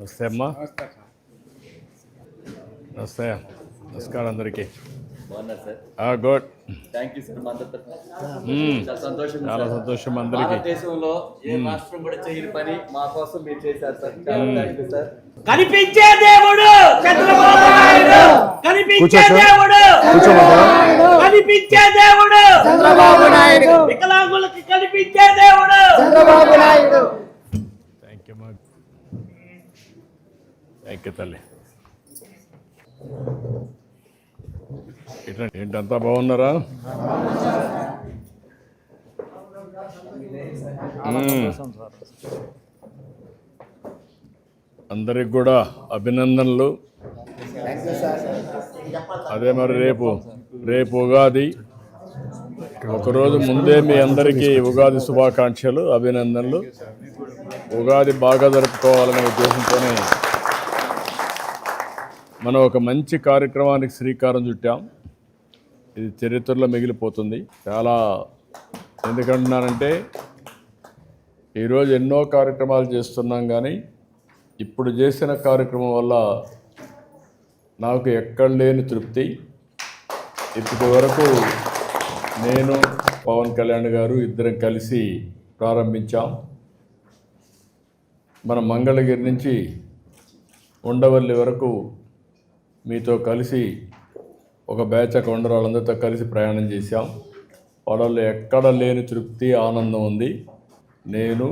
నమస్తే అమ్మా. నమస్తే, నమస్కారం అందరికీ. బాగున్నారు sir. Good, thank you sir. చాలా సంతోషం. చాలా సంతోషం అందరికీ. భారతదేశంలో ఏ రాష్ట్రం కూడా చేయని పని మా కోసం మీరు చేశారు సార్. చాలా థ్యాంక్ యూ సార్. కనిపించే దేవుడు చంద్రబాబు నాయుడు, కనిపించే దేవుడు కనిపించే దేవుడు చంద్రబాబు నాయుడు, వికలాంగులకు కనిపించే దేవుడు చంద్రబాబు నాయుడు. థ్యాంక్ యూ అమ్మా, థ్యాంక్ యూ తల్లి. ఏంటంతా బాగున్నారా? అందరికి కూడా అభినందనలు. అదే మరి రేపు ఉగాది, ఒకరోజు ముందే మీ అందరికీ ఉగాది శుభాకాంక్షలు, అభినందనలు. ఉగాది బాగా జరుపుకోవాలనే ఉద్దేశంతోనే మనం ఒక మంచి కార్యక్రమానికి శ్రీకారం చుట్టాం. ఇది చరిత్రలో మిగిలిపోతుంది. చాలా ఎందుకంటున్నానంటే ఈరోజు ఎన్నో కార్యక్రమాలు చేస్తున్నాం, కానీ ఇప్పుడు చేసిన కార్యక్రమం వల్ల నాకు ఎక్కడ లేని తృప్తి. ఇప్పటి వరకు నేను పవన్ కళ్యాణ్ గారు ఇద్దరం కలిసి ప్రారంభించాం. మన మంగళగిరి నుంచి ఉండవల్లి వరకు మీతో కలిసి ఒక బ్యాచ్ అకౌంటర్ వాళ్ళందరితో కలిసి ప్రయాణం చేశాం. వాళ్ళలో ఎక్కడ లేని తృప్తి, ఆనందం ఉంది. నేను,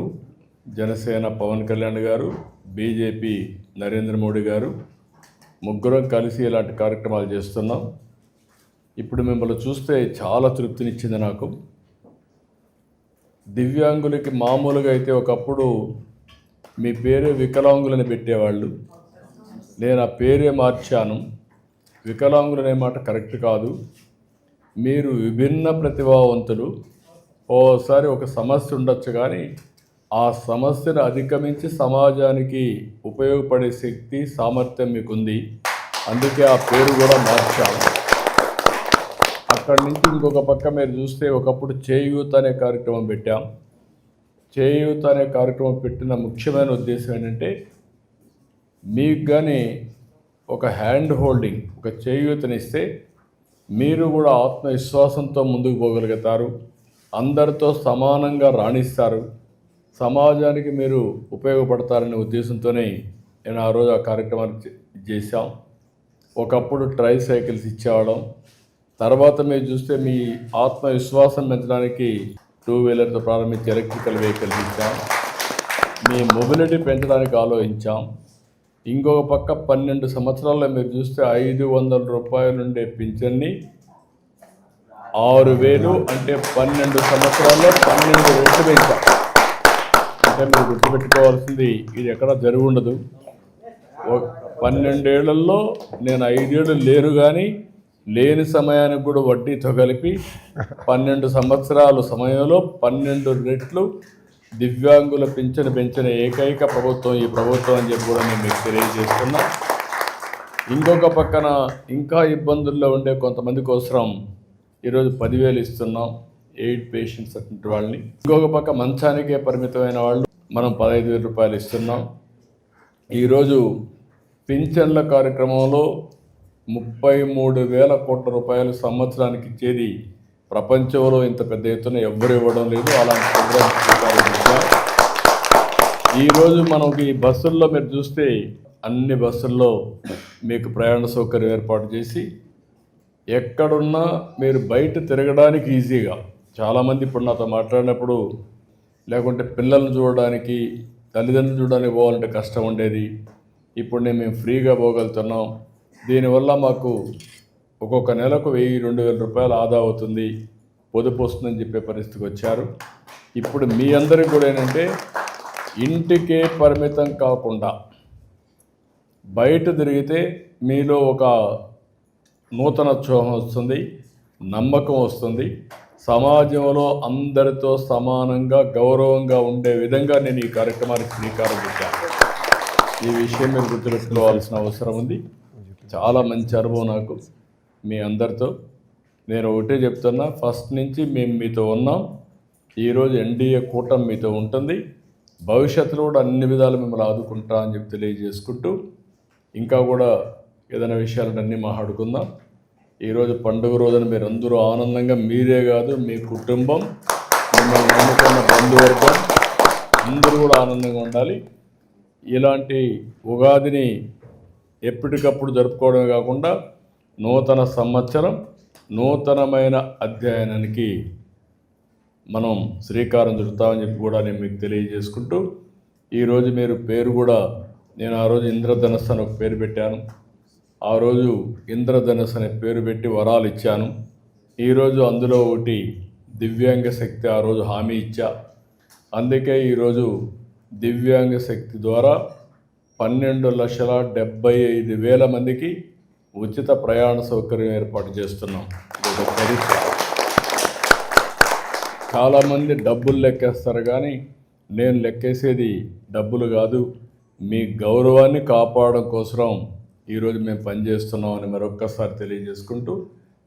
జనసేన పవన్ కళ్యాణ్ గారు, బీజేపీ నరేంద్ర మోడీ గారు ముగ్గురం కలిసి ఇలాంటి కార్యక్రమాలు చేస్తున్నాం. ఇప్పుడు మిమ్మల్ని చూస్తే చాలా తృప్తినిచ్చింది నాకు. దివ్యాంగులకి మామూలుగా అయితే ఒకప్పుడు మీ పేరే వికలాంగులని పెట్టేవాళ్ళు. నేను ఆ పేరే మార్చాను. వికలాంగులు అనే మాట కరెక్ట్ కాదు. మీరు విభిన్న ప్రతిభావంతులు. ఓసారి ఒక సమస్య ఉండొచ్చు, కానీ ఆ సమస్యను అధిగమించి సమాజానికి ఉపయోగపడే శక్తి, సామర్థ్యం మీకుంది. అందుకే ఆ పేరు కూడా మార్చాము. అక్కడి నుంచి ఇంకొక పక్క మీరు చూస్తే ఒకప్పుడు చేయూత్ అనే కార్యక్రమం పెట్టాం. చేయూత్ అనే కార్యక్రమం పెట్టిన ముఖ్యమైన ఉద్దేశం ఏంటంటే మీకు కానీ ఒక హ్యాండ్ హోల్డింగ్, ఒక చేయూతనిస్తే మీరు కూడా ఆత్మవిశ్వాసంతో ముందుకు పోగలుగుతారు, అందరితో సమానంగా రాణిస్తారు, సమాజానికి మీరు ఉపయోగపడతారనే ఉద్దేశంతోనే నేను ఆ రోజు ఆ కార్యక్రమాన్ని చేశాం. ఒకప్పుడు ట్రై సైకిల్స్ ఇచ్చేవాళ్ళం. తర్వాత మీరు చూస్తే మీ ఆత్మవిశ్వాసం పెంచడానికి 2 వీలర్తో ప్రారంభించి ఎలక్ట్రికల్ వెహికల్స్ ఇచ్చాం. మీ మొబిలిటీ పెంచడానికి ఆలోచించాం. ఇంకొక పక్క 12 సంవత్సరాల్లో మీరు చూస్తే 500 రూపాయలు ఉండే పింఛన్ని 6,000, అంటే 12 సంవత్సరాల్లో 12 రెట్లు పెంచాం. అంటే మీరు గుర్తుపెట్టుకోవాల్సింది, ఇది ఎక్కడ జరిగి ఉండదు. 12 ఏళ్లలో నేను 5 ఏళ్ళు లేరు, కానీ లేని సమయానికి కూడా వడ్డీతో కలిపి 12 సంవత్సరాల సమయంలో 12 రెట్లు దివ్యాంగుల పింఛను పెంచిన ఏకైక ప్రభుత్వం ఈ ప్రభుత్వం అని చెప్పి కూడా నేను మీకు తెలియజేస్తున్నా. ఇంకొక పక్కన ఇంకా ఇబ్బందుల్లో ఉండే కొంతమంది కోసం ఈరోజు 10,000 ఇస్తున్నాం, 8 పేషెంట్స్ అటువంటి వాళ్ళని. ఇంకొక పక్క మంచానికే పరిమితమైన వాళ్ళు మనం 15,000 రూపాయలు ఇస్తున్నాం. ఈరోజు పింఛన్ల కార్యక్రమంలో 33,000 కోట్ల రూపాయలు సంవత్సరానికి ఇచ్చేది ప్రపంచంలో ఇంత పెద్ద ఎత్తున ఎవ్వరు ఇవ్వడం లేదు. అలాంటి ప్రోగ్రామ్స్ ఈరోజు మనకి ఈ బస్సుల్లో మీరు చూస్తే అన్ని బస్సుల్లో మీకు ప్రయాణ సౌకర్యం ఏర్పాటు చేసి ఎక్కడున్నా మీరు బయట తిరగడానికి ఈజీగా. చాలామంది ఇప్పుడు నాతో మాట్లాడినప్పుడు, లేకుంటే పిల్లల్ని చూడడానికి, తల్లిదండ్రులు చూడడానికి పోవాలంటే కష్టం ఉండేది. ఇప్పుడు మేము ఫ్రీగా పోగలుగుతున్నాం. దీనివల్ల మాకు ఒక్కొక్క నెలకు 1,000-2,000 రూపాయలు ఆదా అవుతుంది, పొదుపు వస్తుందని చెప్పే పరిస్థితికి వచ్చారు. ఇప్పుడు మీ అందరికీ కూడా ఏంటంటే ఇంటికే పరిమితం కాకుండా బయట తిరిగితే మీలో ఒక నూతనోత్సాహం వస్తుంది, నమ్మకం వస్తుంది. సమాజంలో అందరితో సమానంగా గౌరవంగా ఉండే విధంగా నేను ఈ కార్యక్రమానికి శ్రీకారం చుట్టాను. ఈ విషయం మీరు గుర్తుపెట్టుకోవాల్సిన అవసరం ఉంది. చాలా మంచి అనుభవం నాకు మీ అందరితో. నేను ఒకటే చెప్తున్నా, ఫస్ట్ నుంచి మేము మీతో ఉన్నాం. ఈరోజు ఎన్డీఏ కూటమి మీతో ఉంటుంది. భవిష్యత్తులో కూడా అన్ని విధాలు మిమ్మల్ని ఆదుకుంటా అని చెప్పి తెలియజేసుకుంటూ ఇంకా కూడా ఏదైనా విషయాలన్నీ మాట్లాడుకుందాం. ఈరోజు పండుగ రోజున మీరు అందరూ ఆనందంగా, మీరే కాదు మీ కుటుంబం, మిమ్మల్ని నమ్ముకున్న బంధువర్గం అందరూ కూడా ఆనందంగా ఉండాలి. ఇలాంటి ఉగాదిని ఎప్పటికప్పుడు జరుపుకోవడమే కాకుండా నూతన సంవత్సరం, నూతనమైన అధ్యయనానికి మనం శ్రీకారం చుడతామని చెప్పి కూడా నేను మీకు తెలియజేసుకుంటూ, ఈరోజు మీరు పేరు కూడా, నేను ఆ రోజు ఇంద్రధనస్సు అని ఒక పేరు పెట్టాను. ఆ రోజు ఇంద్రధనస్సు అనే పేరు పెట్టి వరాలు ఇచ్చాను. ఈరోజు అందులో ఒకటి దివ్యాంగ శక్తి ఆ రోజు హామీ ఇచ్చా. అందుకే ఈరోజు దివ్యాంగ శక్తి ద్వారా 12,75,000 మందికి ఉచిత ప్రయాణ సౌకర్యం ఏర్పాటు చేస్తున్నాం. ఇది ఒక చరిత్ర. చాలామంది డబ్బులు లెక్కేస్తారు, కానీ నేను లెక్కేసేది డబ్బులు కాదు, మీ గౌరవాన్ని కాపాడడం కోసం ఈరోజు మేము పనిచేస్తున్నామని మరొక్కసారి తెలియజేసుకుంటూ,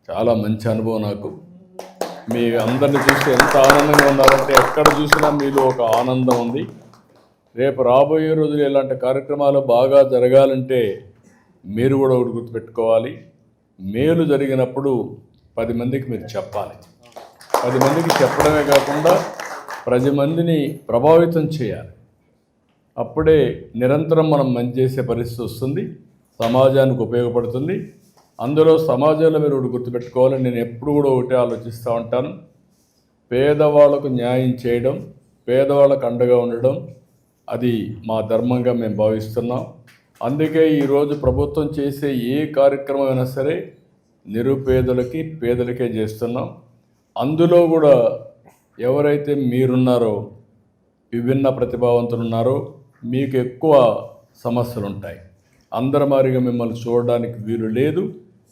చాలా మంచి అనుభవం నాకు. మీ అందరిని చూసి ఎంత ఆనందంగా ఉన్నారంటే, ఎక్కడ చూసినా మీలో ఒక ఆనందం ఉంది. రేపు రాబోయే రోజులు ఇలాంటి కార్యక్రమాలు బాగా జరగాలంటే మీరు కూడా ఒకటి గుర్తుపెట్టుకోవాలి, మేలు జరిగినప్పుడు 10 మందికి మీరు చెప్పాలి. 10 మందికి చెప్పడమే కాకుండా 10 మందిని ప్రభావితం చేయాలి. అప్పుడే నిరంతరం మనం మంచి చేసే పరిస్థితి వస్తుంది, సమాజానికి ఉపయోగపడుతుంది. అందులో సమాజంలో మీరు ఒకటి గుర్తుపెట్టుకోవాలి, నేను ఎప్పుడు కూడా ఒకటే ఆలోచిస్తూ ఉంటాను, పేదవాళ్లకు న్యాయం చేయడం, పేదవాళ్ళకు అండగా ఉండడం, అది మా ధర్మంగా మేము భావిస్తున్నాం. అందుకే ఈరోజు ప్రభుత్వం చేసే ఏ కార్యక్రమం అయినా సరే నిరుపేదలకి, పేదలకే చేస్తున్నాం. అందులో కూడా ఎవరైతే మీరున్నారో, విభిన్న ప్రతిభావంతులు ఉన్నారో, మీకు ఎక్కువ సమస్యలు ఉంటాయి. అందరి మారిగా మిమ్మల్ని చూడడానికి వీలు లేదు.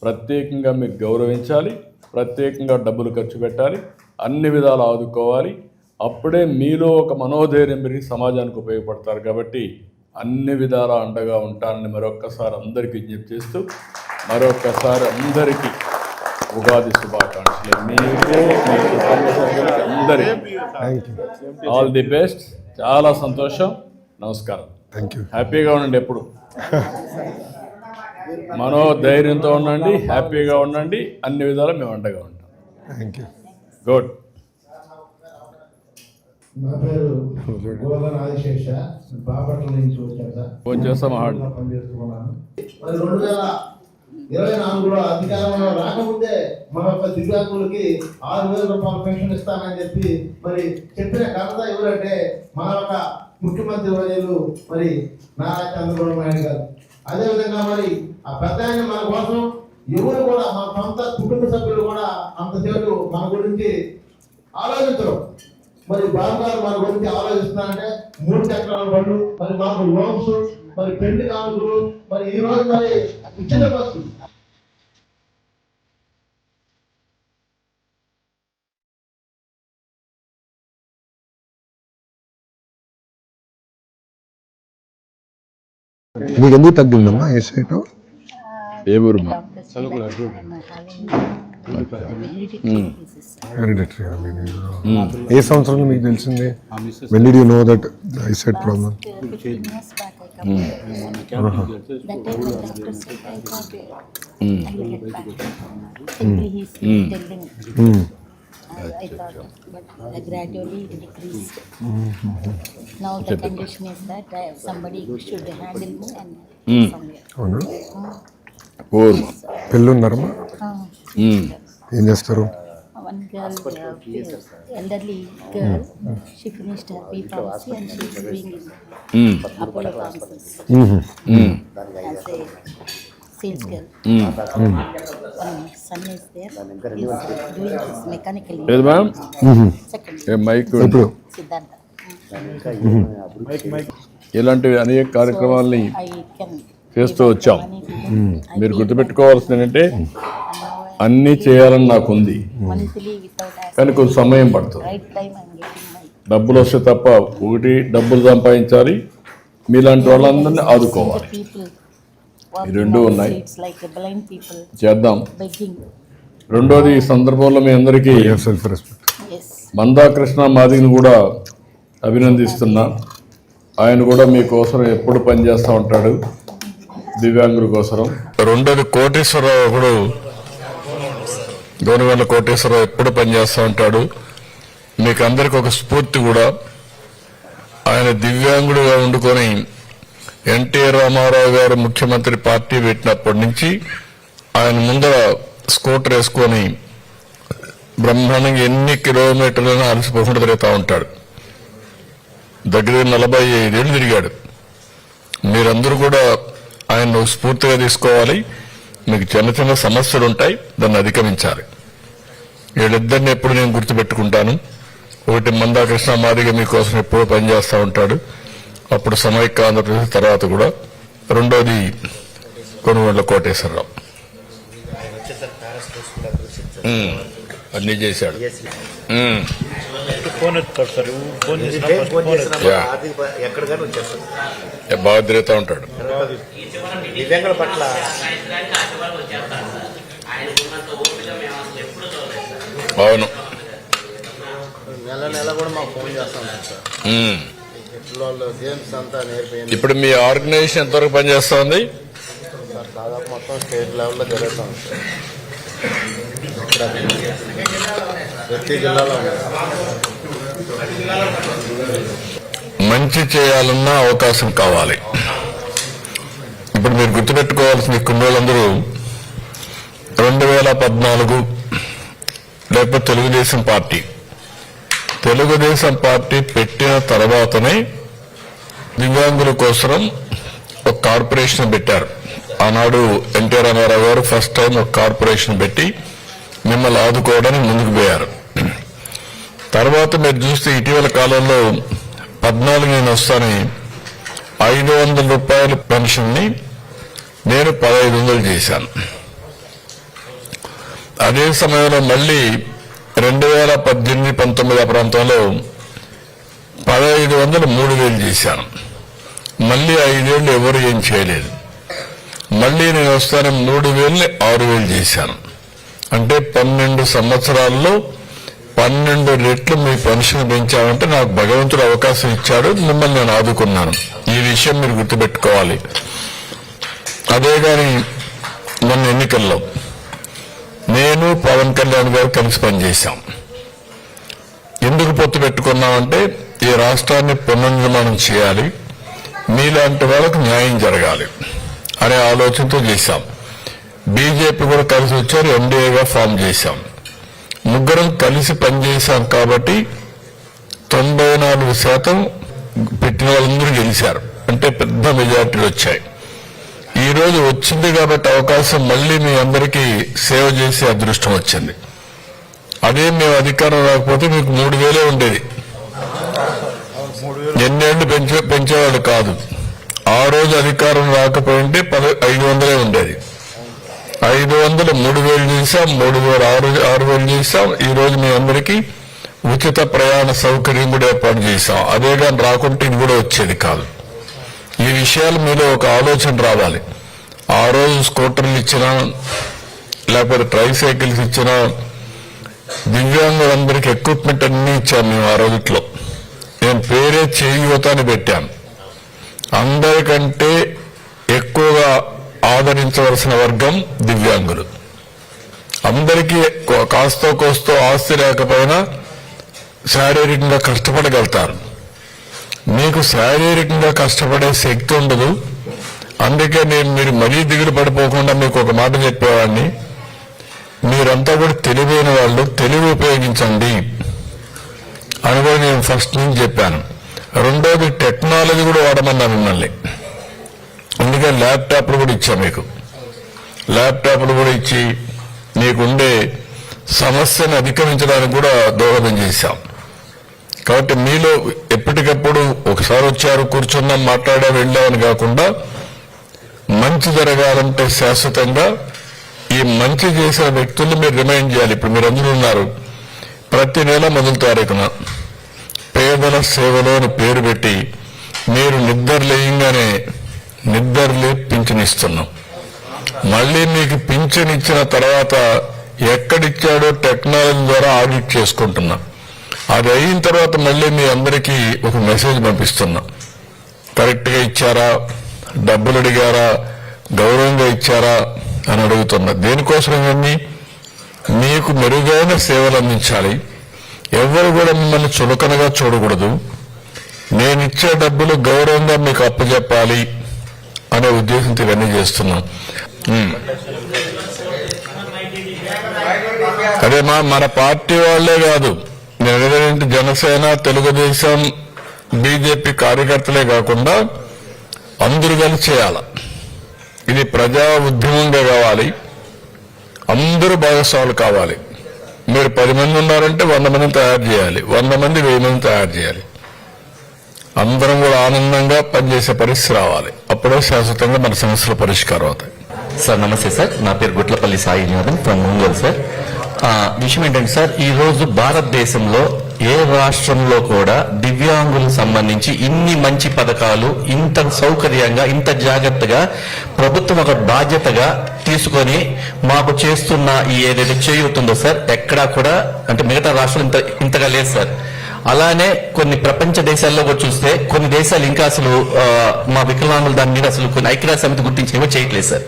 ప్రత్యేకంగా మీకు గౌరవించాలి, ప్రత్యేకంగా డబ్బులు ఖర్చు పెట్టాలి, అన్ని విధాలు ఆదుకోవాలి. అప్పుడే మీలో ఒక మనోధైర్యం పెరిగి సమాజానికి ఉపయోగపడతారు. కాబట్టి అన్ని విధాల అండగా ఉంటానని మరొక్కసారి అందరికీ విజ్ఞప్తి చేస్తూ, మరొక్కసారి అందరికీ ఉగాది శుభాకాంక్షలు. మీకు, మీ కుటుంబ సభ్యులకి అందరికీ ఆల్ ది బెస్ట్. చాలా సంతోషం. నమస్కారం. హ్యాపీగా ఉండండి, ఎప్పుడు మనోధైర్యంతో ఉండండి, హ్యాపీగా ఉండండి, అన్ని విధాలా మేము అండగా ఉంటాం. గుడ్. నా పేరు గోదన ఆదిశేష, బాపట్ల నుంచి వచ్చాను సార్. ఫోన్ చేస్తాం, పనిచేస్తున్నాను. మరి 2024లో అధికారంలో రాకముందే మన యొక్క దివ్యాంగులకి 6,000 రూపాయల పెన్షన్ ఇస్తానని చెప్పి మరి చెప్పిన ఘనత ఎవరంటే మన యొక్క ముఖ్యమంత్రి వర్యులు మరి నారా చంద్రబాబు నాయుడు గారు. అదేవిధంగా మరి ఆ పెద్ద ఆయన మన కోసం ఎవరు కూడా, మన సొంత కుటుంబ సభ్యులు కూడా అంతసేపు మన గురించి ఆలోచించరు. మరి బాబు గారు మన గురించి ఆలోచిస్తున్నారంటే 3 చక్రాల బండ్లు, మరి మాకు లోన్స్, మరి పెళ్లి కానుకలు, మరి ఈ రోజు మరి ఉచిత బస్సు. మీకు ఎందుకు తగ్గిందమ్మా ఏ సైట్? ఏ ఊరు? ఏ సంవత్సరంలో మీకు తెలిసింది? when did you know that eyesight problem? I thought, but gradually it decreased. Now the condition is that somebody should handle me and somewhere. అవునా? పిల్లలు ఉన్నారమ్మా? ఏం చేస్తారు? One girl, elderly girl, she finished her B.Pharmacy and she is doing in Apollo Pharmacies as a sales girl. One son is there, he is doing his mechanical ఏది ma'am? second mic ఇప్పుడు Siddhartha. ఇలాంటివి అనేక కార్యక్రమాలని I can చేస్తూ వచ్చాం. money to them. మీరు గుర్తుపెట్టుకోవాల్సింది ఏంటంటే, అన్నీ చేయాలని నాకు ఉంది, Monthly without asking, కానీ కొంచెం సమయం పడుతుంది. right time I am getting my డబ్బులు వస్తే తప్ప, ఒకటి డబ్బులు సంపాదించాలి, మీలాంటి వాళ్ళందరినీ ఆదుకోవాలి. people ఈ రెండు ఉన్నాయి, it's like a blind people చేద్దాం. begging. రెండోది, ఈ సందర్భంలో మీ అందరికీ సెల్ఫ్ రెస్పెక్ట్. Yes. మందాకృష్ణ మాదిని కూడా అభినందిస్తున్నా. ఆయన కూడా మీకోసం ఎప్పుడు పనిచేస్తూ ఉంటాడు, దివ్యాంగుల కోసం. రెండోది కోటేశ్వరరావు కూడా, గోనగండ్ల కోటేశ్వరరావు ఎప్పుడు పనిచేస్తూ ఉంటాడు. మీకు అందరికి ఒక స్ఫూర్తి కూడా. ఆయన దివ్యాంగుడిగా వండుకొని ఎన్టీ రామారావు గారు ముఖ్యమంత్రి పార్టీ పెట్టినప్పటి నుంచి ఆయన ముందర స్కూటర్ వేసుకొని బ్రహ్మాండంగా ఎన్ని కిలోమీటర్లను అలసిపోకుండా తిరుగుతూ ఉంటాడు. దగ్గర 45 ఏళ్ళు తిరిగాడు. మీరందరూ కూడా ఆయన స్ఫూర్తిగా తీసుకోవాలి. మీకు చిన్న చిన్న సమస్యలు ఉంటాయి, దాన్ని అధిగమించాలి. వీళ్ళిద్దరిని ఎప్పుడు నేను గుర్తుపెట్టుకుంటాను. ఒకటి మందాకృష్ణ మాదిగా మీకోసం ఎప్పుడు పనిచేస్తూ ఉంటాడు, అప్పుడు సమైక్య ఆంధ్రప్రదేశ్ తర్వాత కూడా. రెండోది కొనుగోళ్ల కోటేశ్వరరావు అన్నీ చేశాడు. బాగా తిరుగుతూ ఉంటాడు. దివ్యాంగుల పట్ల అవును, నెల కూడా మాకు ఫోన్ చేస్తాం సార్. గేమ్స్ అంతా నేర్పింది. ఇప్పుడు మీ ఆర్గనైజేషన్ ఎంతవరకు పనిచేస్తా ఉంది సార్? దాదాపు మొత్తం స్టేట్ లెవెల్లో జరుగుతాం సార్. ప్రతి జిల్లాలో మంచి చేయాలన్న అవకాశం కావాలి. ఇప్పుడు మీరు గుర్తుపెట్టుకోవాల్సిన కొన్ని రోజులందరూ 2014 లేకపోతే తెలుగుదేశం పార్టీ పెట్టిన తర్వాతనే దివ్యాంగుల కోసం ఒక కార్పొరేషన్ పెట్టారు. ఆనాడు ఎన్టీ రామారావు గారు ఫస్ట్ టైం ఒక కార్పొరేషన్ పెట్టి మిమ్మల్ని ఆదుకోవడానికి ముందుకు పోయారు. తర్వాత మీరు చూస్తే ఇటీవల కాలంలో 14 నేను వస్తానని 500 రూపాయల పెన్షన్ని నేను 1500 చేశాను. అదే సమయంలో మళ్ళీ 2018-19 ఆ ప్రాంతంలో 1500 3000 చేశాను. మళ్ళీ 5 ఏళ్ళు ఎవరు ఏం చేయలేదు. మళ్ళీ నేను వస్తాను 3000ని 6000 చేశాను. అంటే 12 సంవత్సరాల్లో 12 రెట్లు మీ పెన్షన్ పెంచామంటే నాకు భగవంతుడు అవకాశం ఇచ్చాడు, మిమ్మల్ని నేను ఆదుకున్నాను. ఈ విషయం మీరు గుర్తుపెట్టుకోవాలి. అదే గాని మొన్న ఎన్నికల్లో నేను పవన్ కళ్యాణ్ గారు కలిసి పనిచేశాం. ఎందుకు పొత్తు పెట్టుకున్నామంటే ఈ రాష్ట్రాన్ని పునర్నిర్మాణం చేయాలి, మీలాంటి వాళ్ళకు న్యాయం జరగాలి అనే ఆలోచనతో చేశాం. బీజేపీ కూడా కలిసి వచ్చారు, ఎన్డీఏగా ఫామ్ చేశాం. ముగ్గురం కలిసి పనిచేశాం కాబట్టి 94% పెట్టిన వాళ్ళందరూ గెలిచారు. అంటే పెద్ద మెజార్టీలు వచ్చాయి. ఈ రోజు వచ్చింది కాబట్టి అవకాశం మళ్ళీ మీ అందరికీ సేవ చేసే అదృష్టం వచ్చింది. అదే మేము అధికారం రాకపోతే మీకు 3000 ఉండేది. ఎన్నేళ్లు పెంచేవాడు కాదు. ఆ రోజు అధికారం రాకపోయింటే 500 ఉండేది. 500 3000 చేశాం, 3000 6000 చేశాం. ఈ రోజు మీ అందరికీ ఉచిత ప్రయాణ సౌకర్యం కూడా ఏర్పాటు చేశాం. అదే కానీ రాకుంటే ఇది కూడా వచ్చేది కాదు. ఈ విషయాలు మీలో ఒక ఆలోచన రావాలి. ఆ రోజు స్కూటర్లు ఇచ్చినా లేకపోతే ట్రైసైకిల్స్ ఇచ్చినా దివ్యాంగులందరికీ ఎక్విప్మెంట్ అన్ని ఇచ్చాను మేము. ఆ రోజుట్లో నేను పేరే చేయూత అని పెట్టాను. అందరికంటే ఎక్కువగా ఆదరించవలసిన వర్గం దివ్యాంగులు. అందరికీ కాస్తో కోస్తో ఆస్తి లేకపోయినా శారీరకంగా కష్టపడగలుగుతారు. మీకు శారీరకంగా కష్టపడే శక్తి ఉండదు. అందుకే మీరు మరీ దిగులు పడిపోకుండా మీకు ఒక మాట చెప్పేవాడిని, మీరంతా కూడా తెలివైన వాళ్ళు, తెలివి ఉపయోగించండి అని కూడా నేను ఫస్ట్ నుంచి చెప్పాను. రెండోది టెక్నాలజీ కూడా వాడమన్నా మిమ్మల్ని. అందుకే ల్యాప్టాప్లు కూడా ఇచ్చాం మీకు. ల్యాప్టాప్లు కూడా ఇచ్చి మీకుండే సమస్యను అధిగమించడానికి కూడా దోహదం చేశాం. కాబట్టి మీలో ఎప్పటికప్పుడు ఒకసారి వచ్చారు, కూర్చున్నాం, మాట్లాడా, వెళ్ళామని కాకుండా మంచి జరగాలంటే శాశ్వతంగా ఈ మంచి చేసిన వ్యక్తుల్ని మీరు రిమైండ్ చేయాలి. ఇప్పుడు మీరు అందరూ ఉన్నారు. ప్రతి నెల మొదటి తారీఖున పేదల సేవలో అని పేరు పెట్టి మీరు నిద్రలేయంగానే నిద్రలే పింఛన్ ఇస్తున్నాం. మళ్ళీ మీకు పింఛన్ ఇచ్చిన తర్వాత ఎక్కడిచ్చాడో టెక్నాలజీ ద్వారా ఆడిట్ చేసుకుంటున్నాం. అది అయిన తర్వాత మళ్ళీ మీ అందరికీ ఒక మెసేజ్ పంపిస్తున్నాం. కరెక్ట్గా ఇచ్చారా, డబ్బులు అడిగారా, గౌరవంగా ఇచ్చారా అని అడుగుతున్నా. దేనికోసం ఇవన్నీ? మీకు మెరుగైన సేవలు అందించాలి. ఎవరు కూడా మిమ్మల్ని చులకనగా చూడకూడదు. నేను ఇచ్చే డబ్బులు గౌరవంగా మీకు అప్పచెప్పాలి అనే ఉద్దేశంతో ఇవన్నీ చేస్తున్నాం. అదే మన పార్టీ వాళ్లే కాదు, నేను జనసేన, తెలుగుదేశం, బీజేపీ కార్యకర్తలే కాకుండా అందరూ కలిసి చేయాలి. ఇది ప్రజా ఉద్యమంగా కావాలి. అందరూ భాగస్వాములు కావాలి. మీరు 10 మంది ఉన్నారంటే 100 మందిని తయారు చేయాలి, 100 మంది 1000 మందిని తయారు చేయాలి. అందరం కూడా ఆనందంగా పనిచేసే పరిస్థితి రావాలి. అప్పుడే శాశ్వతంగా మన సమస్యల పరిష్కారం అవుతాయి. సార్ నమస్తే సార్, నా పేరు గుట్లపల్లి సాయి న్యూదన్ ఫ్రమ్ ఒంగోలు సార్. విషయం ఏంటంటే సార్, ఈ రోజు భారతదేశంలో ఏ రాష్ట్రంలో కూడా దివ్యాంగులకు సంబంధించి ఇన్ని మంచి పథకాలు ఇంత సౌకర్యంగా ఇంత జాగ్రత్తగా ప్రభుత్వం ఒక బాధ్యతగా తీసుకొని మాకు చేస్తున్న ఈ ఏదైతే చేయుతుందో సార్, ఎక్కడా కూడా అంటే మిగతా రాష్ట్రాలు ఇంతగా లేదు సార్. అలానే కొన్ని ప్రపంచ దేశాల్లో కూడా చూస్తే కొన్ని దేశాలు ఇంకా అసలు మా వికలాంగులు దాని మీద అసలు కొన్ని ఐక్యరాజ్య సమితి గుర్తించి ఏమో చేయట్లేదు సార్.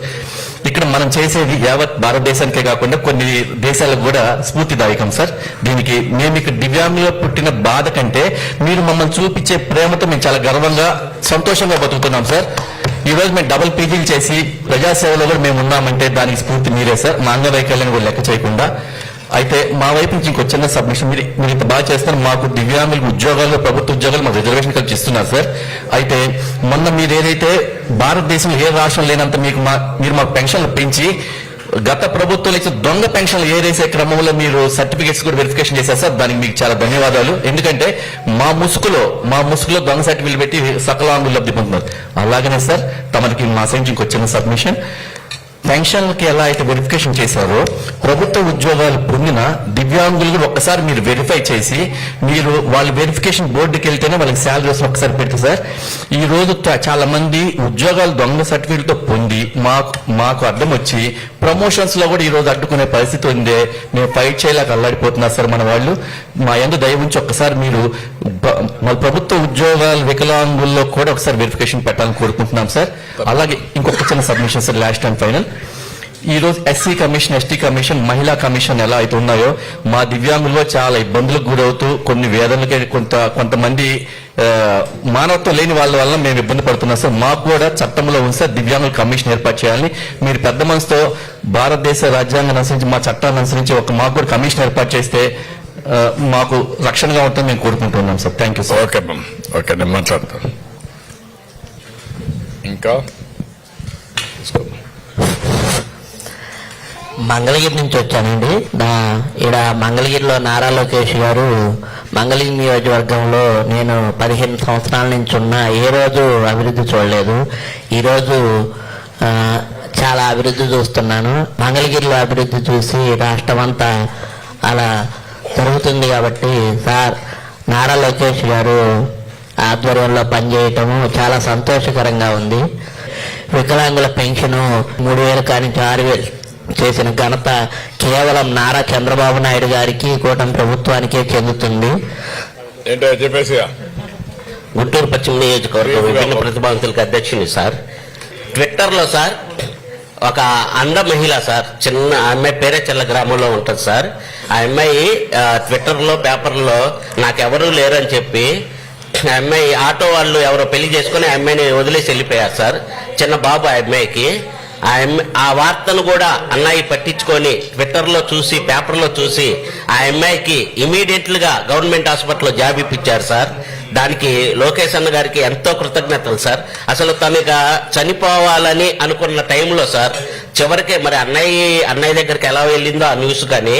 ఇక్కడ మనం చేసేది యావత్ భారతదేశానికే కాకుండా కొన్ని దేశాలకు కూడా స్ఫూర్తిదాయకం సార్. దీనికి మేము ఇక్కడ దివ్యాంగులో పుట్టిన బాధ కంటే మీరు మమ్మల్ని చూపించే ప్రేమతో మేము చాలా గర్వంగా సంతోషంగా బతుకుతున్నాం సార్. ఈ రోజు మేము డబుల్ పీజీలు చేసి ప్రజాసేవలో కూడా మేము ఉన్నామంటే దానికి స్ఫూర్తి మీరే సార్, మా అంగవైకల్యాన్ని కూడా లెక్క చేయకుండా. అయితే మా వైపు నుంచి ఇంకో చిన్న సబ్మిషన్, మీరు ఇంత బాగా చేస్తారు, మాకు దివ్యాంగులకు ఉద్యోగాలు, ప్రభుత్వ ఉద్యోగాలు మాకు రిజర్వేషన్ కలిసి ఇస్తున్నారు సార్. అయితే మొన్న మీరు ఏదైతే భారతదేశంలో ఏ రాష్ట్రం లేనంత మీరు మాకు పెన్షన్లు పెంచి గత ప్రభుత్వం ఇచ్చే దొంగ పెన్షన్లు ఏరేసే క్రమంలో మీరు సర్టిఫికేట్స్ కూడా వెరిఫికేషన్ చేశారు సార్. దానికి మీకు చాలా ధన్యవాదాలు. ఎందుకంటే మా ముసుగులో దొంగ సర్టిఫికేట్ పెట్టి సకలాంగులు లబ్ధి పొందుతున్నారు. అలాగనే సార్ తమకి మా సైడ్ నుంచి ఇంకో చిన్న సబ్మిషన్, పెన్షన్లకి ఎలా అయితే వెరిఫికేషన్ చేశారో ప్రభుత్వ ఉద్యోగాలు పొందిన దివ్యాంగులు ఒక్కసారి మీరు వెరిఫై చేసి మీరు వాళ్ళ వెరిఫికేషన్ బోర్డుకి వెళ్తేనే వాళ్ళకి శాలరీస్ ఒక్కసారి పెడితే సార్, ఈ రోజు చాలా మంది ఉద్యోగాలు దొంగ సర్టిఫికేట్తో పొంది మాకు అర్థం వచ్చి ప్రమోషన్స్ లో కూడా ఈ రోజు అడ్డుకునే పరిస్థితి ఉందే. మేము ఫైట్ చేయలేక అల్లాడిపోతున్నారు సార్ మన వాళ్ళు. మా యందు దయ ఉంచి ఒక్కసారి మీరు మన ప్రభుత్వ ఉద్యోగాలు వికలాంగుల్లో కూడా ఒకసారి వెరిఫికేషన్ పెట్టాలని కోరుకుంటున్నాం సార్. అలాగే ఇంకొక చిన్న submission sir, last and final. ఈ రోజు ఎస్సీ కమిషన్, ఎస్టీ కమిషన్, మహిళా కమిషన్ ఎలా అయితే ఉన్నాయో మా దివ్యాంగుల్లో చాలా ఇబ్బందులకు గురవుతూ కొన్ని వేదనలకి కొంతమంది మానవత్వం లేని వాళ్ళ వల్ల మేము ఇబ్బంది పడుతున్నాం సార్. మాకు కూడా చట్టంలో ఉంది సార్ దివ్యాంగుల కమిషన్ ఏర్పాటు చేయాలని. మీరు పెద్ద మనసుతో భారతదేశ రాజ్యాంగాన్ని అనుసరించి మా చట్టాన్ని అనుసరించి మాకు కూడా కమిషన్ ఏర్పాటు చేస్తే మాకు రక్షణగా ఉంటుందని మేము కోరుకుంటున్నాం sir. Thank you sir. Okay నేను మాట్లాడతాను. ఇంకా మంగళగిరి నుంచి వచ్చానండి. ఇక్కడ మంగళగిరిలో నారా లోకేష్ గారు మంగళగిరి నియోజకవర్గంలో నేను 15 సంవత్సరాల నుంచి ఉన్నా ఏ రోజు అభివృద్ధి చూడలేదు. ఈరోజు చాలా అభివృద్ధి చూస్తున్నాను. మంగళగిరిలో అభివృద్ధి చూసి రాష్ట్రం అంతా అలా జరుగుతుంది. కాబట్టి సార్ నారా లోకేష్ గారు ఆధ్వర్యంలో పనిచేయటము చాలా సంతోషకరంగా ఉంది. వికలాంగుల పెన్షను 3,000 కానీ 6,000 చేసిన ఘనత కేవలం నారా చంద్రబాబు నాయుడు గారికి, కూటమి ప్రభుత్వానికే చెందుతుంది. గుంటూరు పశ్చిమ నియోజకవర్గం విభిన్న ప్రతిభావంతులకు అధ్యక్షుని సార్. ట్విట్టర్లో సార్ ఒక అంధ మహిళ సార్, చిన్న అమ్మాయి పేరేచెల్ల గ్రామంలో ఉంటుంది సార్. ఆ అమ్మాయి ట్విట్టర్లో పేపర్లో నాకెవరూ లేరని చెప్పి ఆ అమ్మాయి ఆటో వాళ్ళు ఎవరో పెళ్లి చేసుకుని ఆ అమ్మాయిని వదిలేసి వెళ్ళిపోయారు సార్. చిన్న బాబు ఆ అమ్మాయికి. ఆ వార్తను కూడా అన్నయ్య పట్టించుకొని ట్విట్టర్లో చూసి పేపర్లో చూసి ఆ అమ్మాయికి ఇమీడియట్ గా గవర్నమెంట్ హాస్పిటల్లో జాబ్ ఇప్పించారు సార్. దానికి లోకేష్ అన్న గారికి ఎంతో కృతజ్ఞతలు సార్. అసలు తనగా చనిపోవాలని అనుకున్న టైంలో సార్ చివరికి మరి అన్నయ్య దగ్గరికి ఎలా వెళ్ళిందో ఆ న్యూస్ కానీ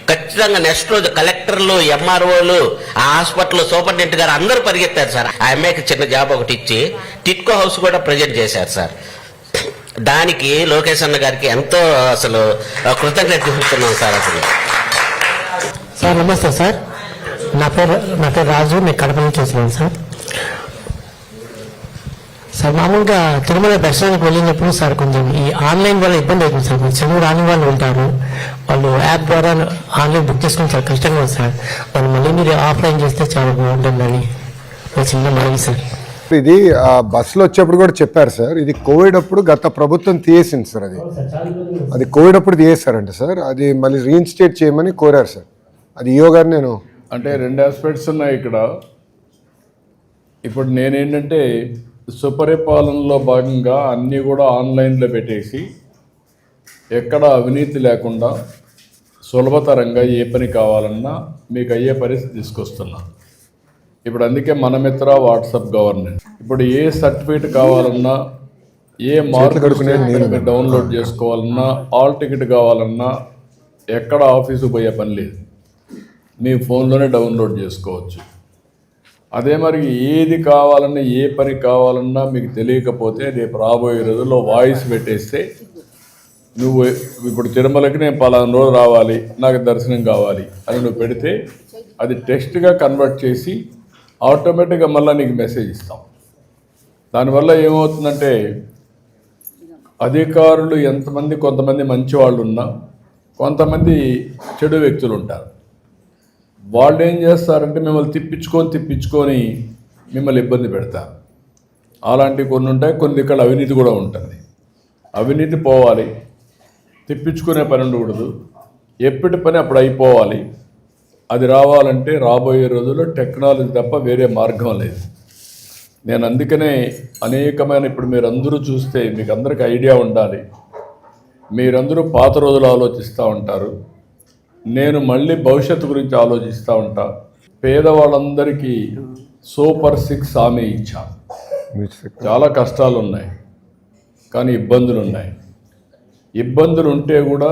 ఖచ్చితంగా నెక్స్ట్ రోజు కలెక్టర్లు, ఎంఆర్ఓలు, ఆ హాస్పిటల్ సూపరింటెండెంట్ గారు అందరూ పరిగెత్తారు సార్. ఆ అమ్మాయికి చిన్న జాబ్ ఒకటి ఇచ్చి టిట్కో హౌస్ కూడా ప్రజెంట్ చేశారు సార్. దానికి లోకేష్ అన్న గారికి ఎంతో అసలు కృతజ్ఞత చూపుతున్నాం సార్. అసలు సార్ నమస్తే సార్, నా పేరు రాజు, నేను కడప నుంచి వచ్చినాను సార్. సార్ మామూలుగా తిరుమల దర్శనానికి వెళ్ళినప్పుడు సార్ కొంచెం ఈ ఆన్లైన్ వల్ల ఇబ్బంది అవుతుంది సార్. చదువు రాని వాళ్ళు ఉంటారు, వాళ్ళు యాప్ ద్వారా ఆన్లైన్ బుక్ చేసుకుని చాలా కష్టంగా ఉంది సార్. వాళ్ళు మళ్ళీ మీరు ఆఫ్లైన్ చేస్తే చాలా బాగుంటుందని ఒక చిన్న మనవి సార్. ఇది బస్సులో వచ్చేప్పుడు కూడా చెప్పారు సార్, ఇది కోవిడ్ అప్పుడు గత ప్రభుత్వం తీసేసింది సార్. అది కోవిడ్ అప్పుడు తీసేశారంట సార్, అది మళ్ళీ రీఇన్స్టేట్ చేయమని కోరారు సార్. అది ఈఓ గారు నేను అంటే 2 ఆస్పెక్ట్స్ ఉన్నాయి ఇక్కడ. ఇప్పుడు నేనేంటంటే సుపరిపాలనలో భాగంగా అన్నీ కూడా ఆన్లైన్లో పెట్టేసి ఎక్కడ అవినీతి లేకుండా సులభతరంగా ఏ పని కావాలన్నా మీకు అయ్యే పరిస్థితి తీసుకొస్తున్నా. ఇప్పుడు అందుకే మన మిత్ర వాట్సాప్ గవర్నెన్స్. ఇప్పుడు ఏ సర్టిఫికేట్ కావాలన్నా, ఏ మార్క్ డౌన్లోడ్ చేసుకోవాలన్నా, ఆల్ టికెట్ కావాలన్నా ఎక్కడ ఆఫీసు పోయే పని లేదు, మీ ఫోన్లోనే డౌన్లోడ్ చేసుకోవచ్చు. అదే మరి ఏది కావాలన్నా, ఏ పని కావాలన్నా మీకు తెలియకపోతే రేపు రాబోయే రోజుల్లో వాయిస్ పెట్టేస్తే, నువ్వు ఇప్పుడు తిరుమలకి నేను పలానా రోజు రావాలి, నాకు దర్శనం కావాలి అని నువ్వు పెడితే అది టెక్స్ట్గా కన్వర్ట్ చేసి ఆటోమేటిక్గా మళ్ళీ నీకు మెసేజ్ ఇస్తాం. దానివల్ల ఏమవుతుందంటే అధికారులు ఎంతమంది, కొంతమంది మంచి వాళ్ళు ఉన్నా కొంతమంది చెడు వ్యక్తులు ఉంటారు. వాళ్ళు ఏం చేస్తారంటే మిమ్మల్ని తిప్పించుకొని మిమ్మల్ని ఇబ్బంది పెడతారు. అలాంటివి కొన్ని ఉంటాయి. కొన్ని ఇక్కడ అవినీతి కూడా ఉంటుంది. అవినీతి పోవాలి, తిప్పించుకునే పని ఉండకూడదు. ఎప్పటి పని అప్పుడు అయిపోవాలి. అది రావాలంటే రాబోయే రోజుల్లో టెక్నాలజీ తప్ప వేరే మార్గం లేదు. నేను అందుకనే అనేకమైన, ఇప్పుడు మీరందరూ చూస్తే మీకు అందరికీ ఐడియా ఉండాలి. మీరందరూ పాత రోజులు ఆలోచిస్తూ ఉంటారు, నేను మళ్ళీ భవిష్యత్తు గురించి ఆలోచిస్తూ ఉంటా. పేదవాళ్ళందరికీ సూపర్ 6 హామీ ఇచ్చా. చాలా కష్టాలు ఉన్నాయి, కానీ ఇబ్బందులు ఉన్నాయి. ఇబ్బందులు ఉంటే కూడా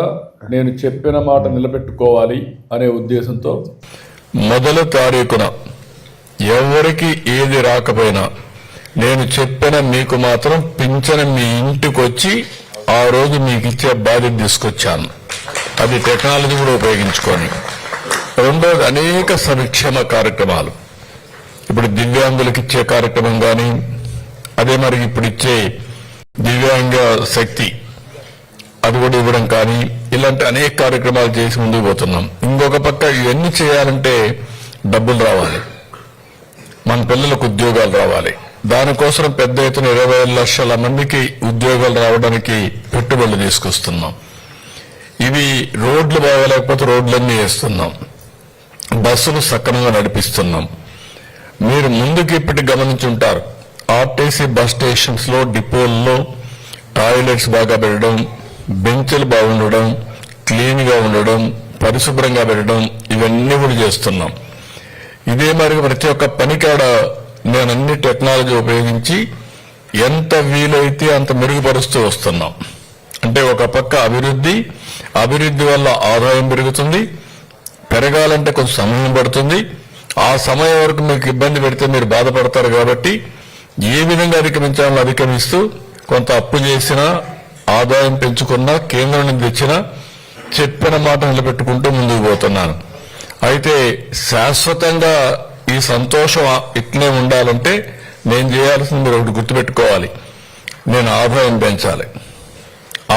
నేను చెప్పిన మాట నిలబెట్టుకోవాలి అనే ఉద్దేశంతో మొదటి తారీఖున ఎవరికి ఏది రాకపోయినా నేను చెప్పిన మీకు మాత్రం పింఛను మీ ఇంటికి వచ్చి ఆ రోజు మీకు ఇచ్చే బాధ్యత తీసుకొచ్చాను. అది టెక్నాలజీ కూడా ఉపయోగించుకొని. రెండోది అనేక సంక్షేమ కార్యక్రమాలు. ఇప్పుడు దివ్యాంగులకు ఇచ్చే కార్యక్రమం కానీ, అదే మరి ఇప్పుడు ఇచ్చే దివ్యాంగ శక్తి అది కూడా ఇవ్వడం కానీ, ఇలాంటి అనేక కార్యక్రమాలు చేసి ముందుకు పోతున్నాం. ఇంకొక పక్క ఇవన్నీ చేయాలంటే డబ్బులు రావాలి, మన పిల్లలకు ఉద్యోగాలు రావాలి. దానికోసం పెద్ద ఎత్తున 20 లక్షల మందికి ఉద్యోగాలు రావడానికి పెట్టుబడులు తీసుకొస్తున్నాం. ఇవి రోడ్లు బాగోలేకపోతే రోడ్లన్నీ వేస్తున్నాం, బస్సులు సక్రమంగా నడిపిస్తున్నాం. మీరు ముందుకు ఇప్పటి గమనించుంటారు, ఆర్టీసీ బస్ స్టేషన్స్ లో, డిపోల్లో టాయిలెట్స్ బాగా పెట్టడం, బెంచ్లు బాగుండడం, క్లీన్ గా ఉండడం, పరిశుభ్రంగా పెట్టడం, ఇవన్నీ కూడా చేస్తున్నాం. ఇదే మరి ప్రతి ఒక్క పనికాడ నేను అన్ని టెక్నాలజీ ఉపయోగించి ఎంత వీలైతే అంత మెరుగుపరుస్తూ వస్తున్నాం. అంటే ఒక పక్క అభివృద్ధి వల్ల ఆదాయం పెరుగుతుంది. పెరగాలంటే కొంచెం సమయం పడుతుంది. ఆ సమయం వరకు మీకు ఇబ్బంది పెడితే మీరు బాధపడతారు. కాబట్టి ఏ విధంగా అధిగమించాలో అధిగమిస్తూ కొంత అప్పు చేసినా, ఆదాయం పెంచుకున్నా, కేంద్రం నుంచి తెచ్చినా చెప్పిన మాట నిలబెట్టుకుంటూ ముందుకు పోతున్నాను. అయితే శాశ్వతంగా ఈ సంతోషం ఇట్లే ఉండాలంటే నేను చేయాల్సింది మీరు ఒకటి గుర్తుపెట్టుకోవాలి, నేను ఆదాయం పెంచాలి.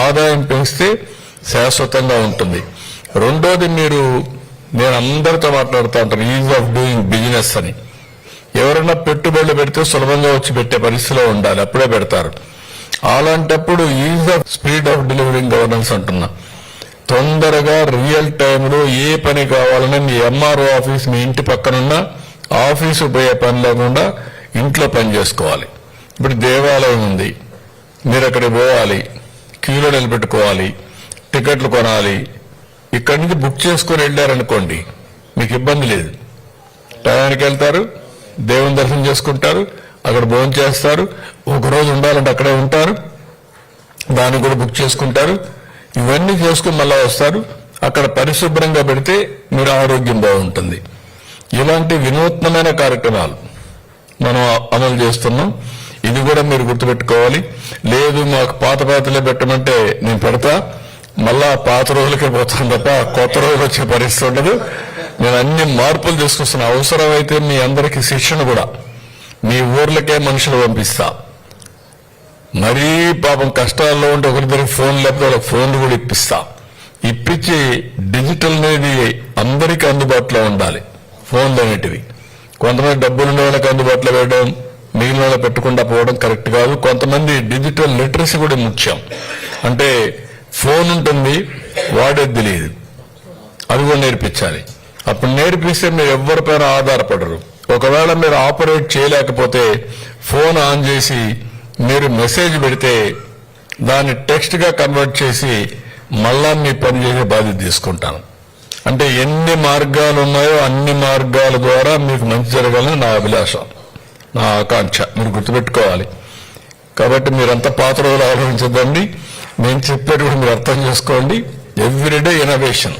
ఆదాయం పెంచితే శాశ్వతంగా ఉంటుంది. రెండోది, నేను అందరితో మాట్లాడుతూ ఉంటాను ఈజ్ ఆఫ్ డూయింగ్ బిజినెస్ అని. ఎవరైనా పెట్టుబడులు పెడితే సులభంగా వచ్చి పెట్టే పరిస్థితిలో ఉండాలి, అప్పుడే పెడతారు. అలాంటప్పుడు is of speed of delivering governance అంటున్నా. తొందరగా రియల్ టైంలో ఏ పని కావాలన్నా మీ ఎంఆర్ఓ ఆఫీస్ మీ ఇంటి పక్కనున్న ఆఫీసు పోయే పని లేకుండా ఇంట్లో పని చేసుకోవాలి. ఇప్పుడు దేవాలయం ఉంది, మీరు అక్కడికి పోవాలి, క్యూలో నిలబెట్టుకోవాలి, టికెట్లు కొనాలి. ఇక్కడి నుంచి బుక్ చేసుకుని వెళ్ళారనుకోండి మీకు ఇబ్బంది లేదు. టయానికి వెళ్తారు, దేవుని దర్శనం చేసుకుంటారు, అక్కడ భోజనం చేస్తారు, ఒకరోజు ఉండాలంటే అక్కడే ఉంటారు, దాన్ని కూడా బుక్ చేసుకుంటారు. ఇవన్నీ చేసుకుని మళ్ళా వస్తారు. అక్కడ పరిశుభ్రంగా పెడితే మీరు ఆరోగ్యం బాగుంటుంది. ఇలాంటి వినూత్నమైన కార్యక్రమాలు మనం అమలు చేస్తున్నాం. ఇది కూడా మీరు గుర్తుపెట్టుకోవాలి. లేదు మాకు పాతలే పెట్టమంటే నేను పెడతా, మళ్ళా పాత రోజులకే పోతాను తప్ప కొత్త రోజులు వచ్చే పరిస్థితి ఉండదు. నేను అన్ని మార్పులు తీసుకొస్తున్నా. అవసరమైతే మీ అందరికీ శిక్షణ కూడా మీ ఊర్లకే మనుషులు పంపిస్తా. మరీ పాపం కష్టాల్లో ఉంటే ఒకరిద్దరికి ఫోన్ లేకపోతే వాళ్ళకి ఫోన్లు కూడా ఇప్పించి డిజిటల్ అనేది అందరికీ అందుబాటులో ఉండాలి. ఫోన్లు అనేటివి కొంతమంది డబ్బులు ఉండే వాళ్ళకి అందుబాటులో పెట్టడం, మిగిలిన పెట్టకుండా పోవడం కరెక్ట్ కాదు. కొంతమంది డిజిటల్ లిటరసీ కూడా ముఖ్యం. అంటే ఫోన్ ఉంటుంది, వాడేది తెలియదు, అది కూడా నేర్పించాలి. అప్పుడు నేర్పిస్తే మీరు ఎవరిపైన ఆధారపడరు. ఒకవేళ మీరు ఆపరేట్ చేయలేకపోతే ఫోన్ ఆన్ చేసి మీరు మెసేజ్ పెడితే దాన్ని టెక్స్ట్గా కన్వర్ట్ చేసి మళ్ళా మీ పని చేసే బాధ్యత తీసుకుంటాను. అంటే ఎన్ని మార్గాలు ఉన్నాయో అన్ని మార్గాల ద్వారా మీకు మంచి జరగాలని నా అభిలాష, నా ఆకాంక్ష. మీరు గుర్తుపెట్టుకోవాలి. కాబట్టి మీరంతా పాత రోజులు ఆలోచించదండి. నేను చెప్పేది కూడా మీరు అర్థం చేసుకోండి. Everyday innovation.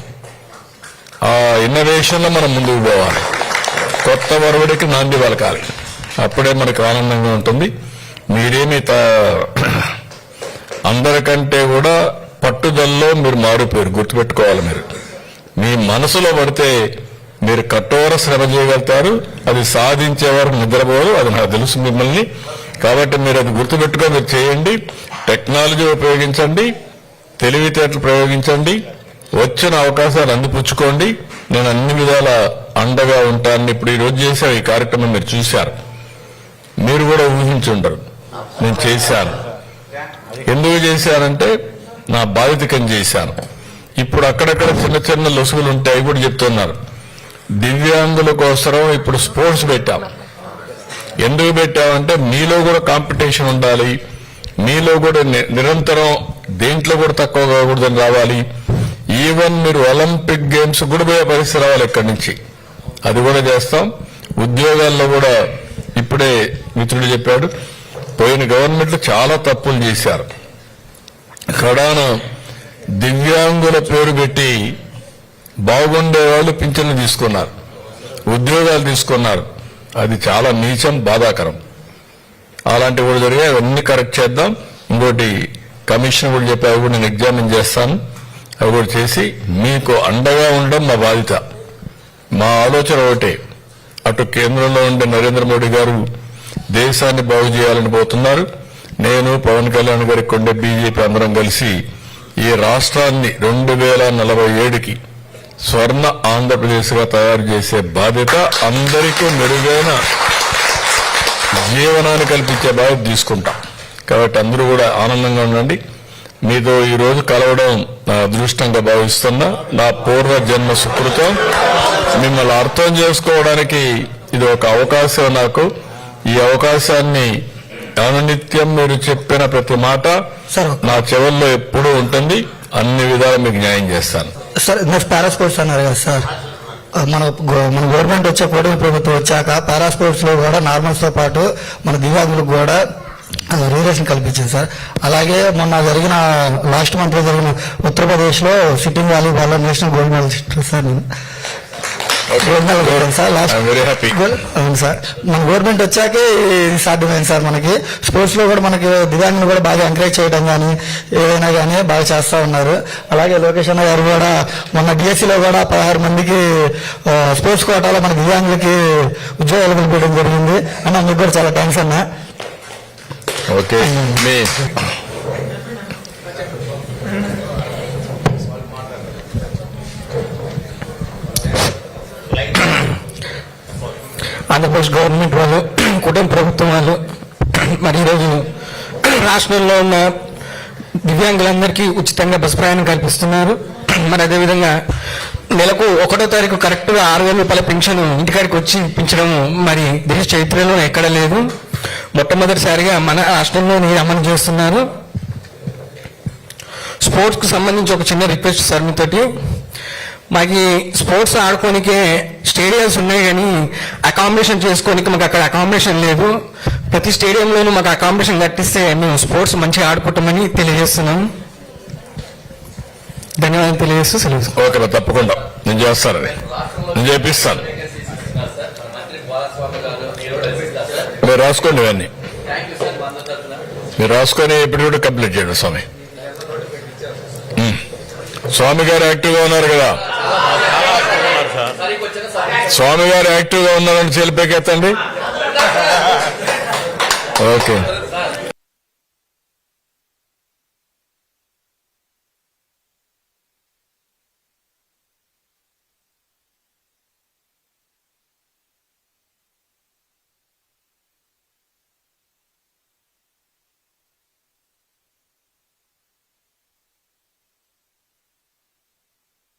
ఆ ఇన్నోవేషన్లో మనం ముందుకు పోవాలి. కొత్త వరవడికి నాంది పలకాలి. అప్పుడే మనకు ఆనందంగా ఉంటుంది. మీరేమి అందరికంటే కూడా పట్టుదలలో మీరు మారిపోయారు. గుర్తుపెట్టుకోవాలి. మీరు మీ మనసులో పడితే మీరు కఠోర శ్రమ చేయగలుగుతారు. అది సాధించే వరకు నిద్రపోరు. అది నాకు తెలుసు మిమ్మల్ని. కాబట్టి మీరు అది గుర్తుపెట్టుకొని మీరు చేయండి. టెక్నాలజీ ఉపయోగించండి, తెలివితేటలు ప్రయోగించండి, వచ్చిన అవకాశాలు అందిపుచ్చుకోండి. నేను అన్ని విధాల అండగా ఉంటాను. ఇప్పుడు ఈరోజు చేసే ఈ కార్యక్రమం మీరు చూశారు, మీరు కూడా ఊహించుండరు. నేను చేశాను. ఎందుకు చేశానంటే నా బాధ్యతకని చేశాను. ఇప్పుడు అక్కడక్కడ చిన్న చిన్న లొసుగులు ఉంటాయి, కూడా చెప్తున్నారు. దివ్యాంగుల కోసం ఇప్పుడు స్పోర్ట్స్ పెట్టాం. ఎందుకు పెట్టామంటే మీలో కూడా కాంపిటీషన్ ఉండాలి, మీలో కూడా నిరంతరం దేంట్లో కూడా తక్కువ కాకూడదని రావాలి. ఈవెన్ మీరు ఒలింపిక్ గేమ్స్ కూడా పోయే పరిస్థితి రావాలి ఇక్కడి నుంచి. అది కూడా చేస్తాం. ఉద్యోగాల్లో కూడా ఇప్పుడే మిత్రుడు చెప్పాడు, పోయిన గవర్నమెంట్లు చాలా తప్పులు చేశారు. కడాన దివ్యాంగుల పేరు పెట్టి బాగుండే వాళ్ళు పింఛన్లు తీసుకున్నారు, ఉద్యోగాలు తీసుకున్నారు. అది చాలా నీచం, బాధాకరం. అలాంటివి కూడా జరిగాయి. అవన్నీ కరెక్ట్ చేద్దాం. ఇంకోటి కమిషన్ కూడా చెప్పి అవి కూడా నేను ఎగ్జామిన్ చేస్తాను. అవి కూడా చేసి మీకు అండగా ఉండడం మా బాధ్యత. మా ఆలోచన ఒకటే, అటు కేంద్రంలో ఉండే నరేంద్ర మోడీ గారు దేశాన్ని బాగు చేయాలని పోతున్నారు. నేను పవన్ కళ్యాణ్ గారికి ఉండే బీజేపీ అందరం కలిసి ఈ రాష్ట్రాన్ని 2047కి స్వర్ణ ఆంధ్రప్రదేశ్గా తయారు చేసే బాధ్యత, అందరికీ మెరుగైన జీవనాన్ని కల్పించే బాధ్యత తీసుకుంటాం. కాబట్టి అందరూ కూడా ఆనందంగా ఉండండి. మీతో ఈ రోజు కలవడం నా అదృష్టంగా భావిస్తున్నా. నా పూర్వ జన్మ సుకృతం. మిమ్మల్ని అర్థం చేసుకోవడానికి ఇది ఒక అవకాశం నాకు. ఈ అవకాశాన్ని అనునిత్యం మీరు చెప్పిన ప్రతి మాట నా చెవుల్లో ఎప్పుడూ ఉంటుంది. అన్ని విధాలు మీకు న్యాయం చేస్తాను. సార్ నెక్స్ట్ పారాస్పోర్ట్స్ అన్నారు కదా సార్, మన గవర్నమెంట్ వచ్చే కూటమి ప్రభుత్వం వచ్చాక పారాస్పోర్ట్స్ లో కూడా నార్మల్స్ తో పాటు మన దివ్యాంగులకు కూడా రిజర్వేషన్ కల్పించింది సార్. అలాగే మొన్న జరిగిన లాస్ట్ మంత్ లో జరిగిన ఉత్తరప్రదేశ్ లో sitting volleyball national gold medallist sir. నేను అవును సార్, మన గవర్నమెంట్ వచ్చాకే సాధ్యమైంది సార్. మనకి స్పోర్ట్స్ లో కూడా మనకి దివ్యాంగులు కూడా బాగా ఎంకరేజ్ చేయడం కానీ ఏదైనా కానీ బాగా చేస్తా ఉన్నారు. అలాగే లోకేష్ అన్న గారు కూడా మొన్న డిఎస్సీలో కూడా 16 మందికి స్పోర్ట్స్ కోటాలో మన దివ్యాంగులకి ఉద్యోగాలు కల్పించడం జరిగింది అన్న. మీకు కూడా చాలా థ్యాంక్స్ అన్న. ఓకే, ఆంధ్రప్రదేశ్ గవర్నమెంట్ వాళ్ళు, కుటుంబ ప్రభుత్వం వాళ్ళు మరి ఈరోజు రాష్ట్రంలో ఉన్న దివ్యాంగులందరికీ ఉచితంగా బస్ ప్రయాణం కల్పిస్తున్నారు. మరి అదేవిధంగా నెలకు 1వ తారీఖు కరెక్ట్గా 6,000 రూపాయల పెన్షన్ ఇంటికాడికి వచ్చి ఇప్పించడం మరి దేశ చరిత్రలో ఎక్కడ లేదు. మొట్టమొదటిసారిగా మన రాష్ట్రంలో అమలు చేస్తున్నారు. స్పోర్ట్స్కి సంబంధించి ఒక చిన్న రిక్వెస్ట్ సార్ మీతోటి. మాకు స్పోర్ట్స్ ఆడుకోనికే స్టేడియాస్ ఉన్నాయి కానీ అకామిడేషన్ చేసుకోనికి మాకు అక్కడ అకామిడేషన్ లేదు. ప్రతి స్టేడియంలోనూ మాకు అకామిడేషన్ కట్టిస్తే మేము స్పోర్ట్స్ మంచిగా ఆడుకుంటామని తెలియజేస్తున్నాం. ధన్యవాదాలు తెలియజేస్తూ సెలవు. ఓకే, తప్పకుండా నేను చేస్తాను, నేను చేపిస్తాను. మీరు రాసుకోండి, ఇవన్నీ మీరు రాసుకొని ఎప్పుడు కంప్లీట్ చేయండి. స్వామి గారు యాక్టివ్గా ఉన్నారు కదా, స్వామి గారు యాక్టివ్గా ఉన్నారని చెలిపేకెత్తండి. ఓకే.